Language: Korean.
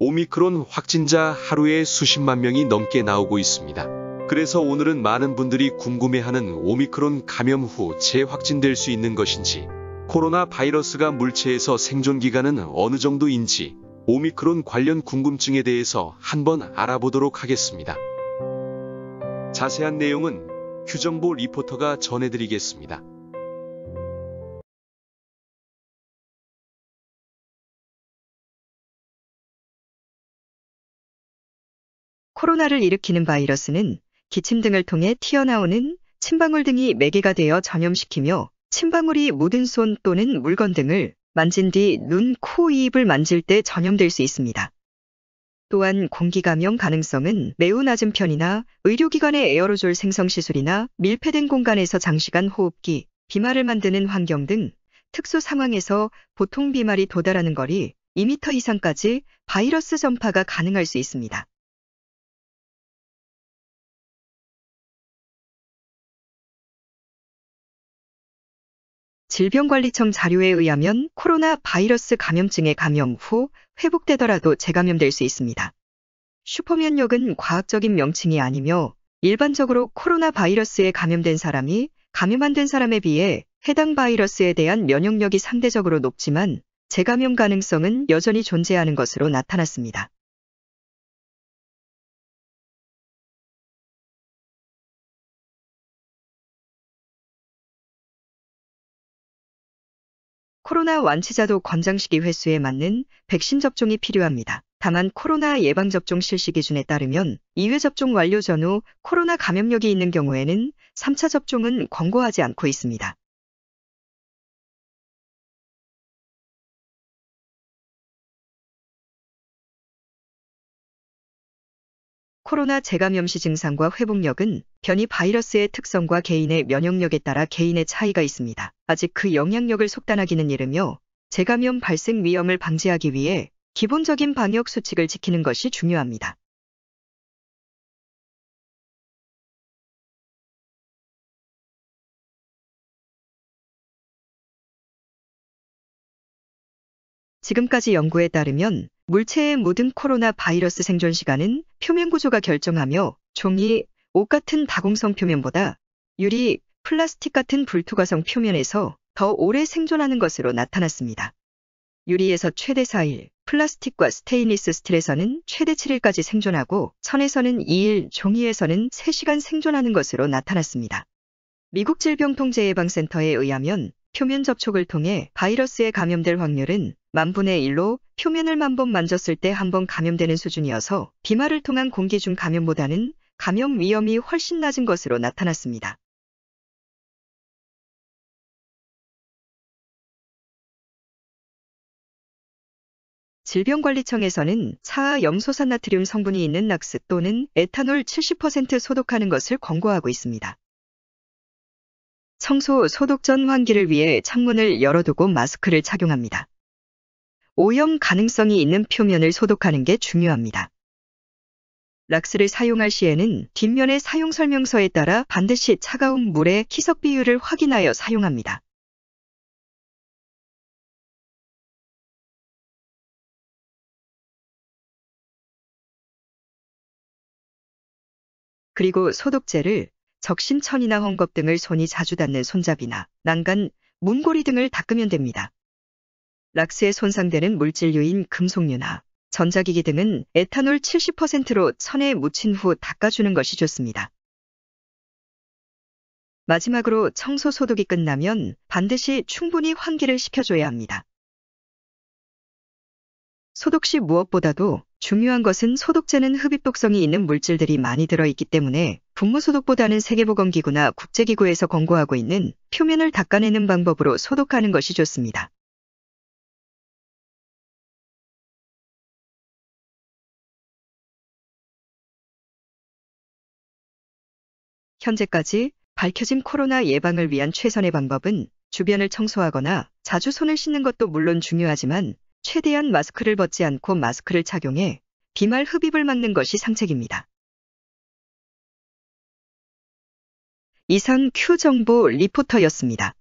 오미크론 확진자 하루에 수십만 명이 넘게 나오고 있습니다. 그래서 오늘은 많은 분들이 궁금해하는 오미크론 감염 후 재확진될 수 있는 것인지, 코로나 바이러스가 물체에서 생존 기간은 어느 정도인지, 오미크론 관련 궁금증에 대해서 한번 알아보도록 하겠습니다. 자세한 내용은 휴정보 리포터가 전해드리겠습니다. 코로나를 일으키는 바이러스는 기침 등을 통해 튀어나오는 침방울 등이 매개가 되어 전염시키며 침방울이 묻은 손 또는 물건 등을 만진 뒤 눈, 코, 입을 만질 때 전염될 수 있습니다. 또한 공기 감염 가능성은 매우 낮은 편이나 의료기관의 에어로졸 생성 시술이나 밀폐된 공간에서 장시간 호흡기, 비말을 만드는 환경 등 특수 상황에서 보통 비말이 도달하는 거리 2m 이상까지 바이러스 전파가 가능할 수 있습니다. 질병관리청 자료에 의하면 코로나 바이러스 감염증에 감염 후 회복되더라도 재감염될 수 있습니다. 슈퍼면역은 과학적인 명칭이 아니며 일반적으로 코로나 바이러스에 감염된 사람이 감염 안 된 사람에 비해 해당 바이러스에 대한 면역력이 상대적으로 높지만 재감염 가능성은 여전히 존재하는 것으로 나타났습니다. 코로나 완치자도 권장시기 횟수에 맞는 백신 접종이 필요합니다. 다만 코로나 예방접종 실시 기준에 따르면 2회 접종 완료 전후 코로나 감염력이 있는 경우에는 3차 접종은 권고하지 않고 있습니다. 코로나 재감염 시 증상과 회복력은 변이 바이러스의 특성과 개인의 면역력에 따라 개인의 차이가 있습니다. 아직 그 영향력을 속단하기는 이르며 재감염 발생 위험을 방지하기 위해 기본적인 방역 수칙을 지키는 것이 중요합니다. 지금까지 연구에 따르면 물체에 묻은 코로나 바이러스 생존 시간은 표면 구조가 결정하며 종이, 옷 같은 다공성 표면보다 유리, 플라스틱 같은 불투과성 표면에서 더 오래 생존하는 것으로 나타났습니다. 유리에서 최대 4일, 플라스틱과 스테인리스 스틸에서는 최대 7일까지 생존하고 천에서는 2일, 종이에서는 3시간 생존하는 것으로 나타났습니다. 미국 질병통제예방센터에 의하면 표면 접촉을 통해 바이러스에 감염될 확률은 10,000분의 1로 표면을 10,000번 만졌을 때 한 번 감염되는 수준이어서 비말을 통한 공기 중 감염보다는 감염 위험이 훨씬 낮은 것으로 나타났습니다. 질병관리청에서는 차와 염소산나트륨 성분이 있는 락스 또는 에탄올 70% 소독하는 것을 권고하고 있습니다. 청소, 소독 전 환기를 위해 창문을 열어두고 마스크를 착용합니다. 오염 가능성이 있는 표면을 소독하는 게 중요합니다. 락스를 사용할 시에는 뒷면의 사용 설명서에 따라 반드시 차가운 물에 희석 비율을 확인하여 사용합니다. 그리고 소독제를 적신천이나 헝겊 등을 손이 자주 닿는 손잡이나 난간, 문고리 등을 닦으면 됩니다. 락스에 손상되는 물질류인 금속류나 전자기기 등은 에탄올 70%로 천에 묻힌 후 닦아주는 것이 좋습니다. 마지막으로 청소 소독이 끝나면 반드시 충분히 환기를 시켜줘야 합니다. 소독 시 무엇보다도 중요한 것은 소독제는 흡입 독성이 있는 물질들이 많이 들어있기 때문에 분무소독보다는 세계보건기구나 국제기구에서 권고하고 있는 표면을 닦아내는 방법으로 소독하는 것이 좋습니다. 현재까지 밝혀진 코로나 예방을 위한 최선의 방법은 주변을 청소하거나 자주 손을 씻는 것도 물론 중요하지만 최대한 마스크를 벗지 않고 마스크를 착용해 비말 흡입을 막는 것이 상책입니다. 이상 Q정보 리포터였습니다.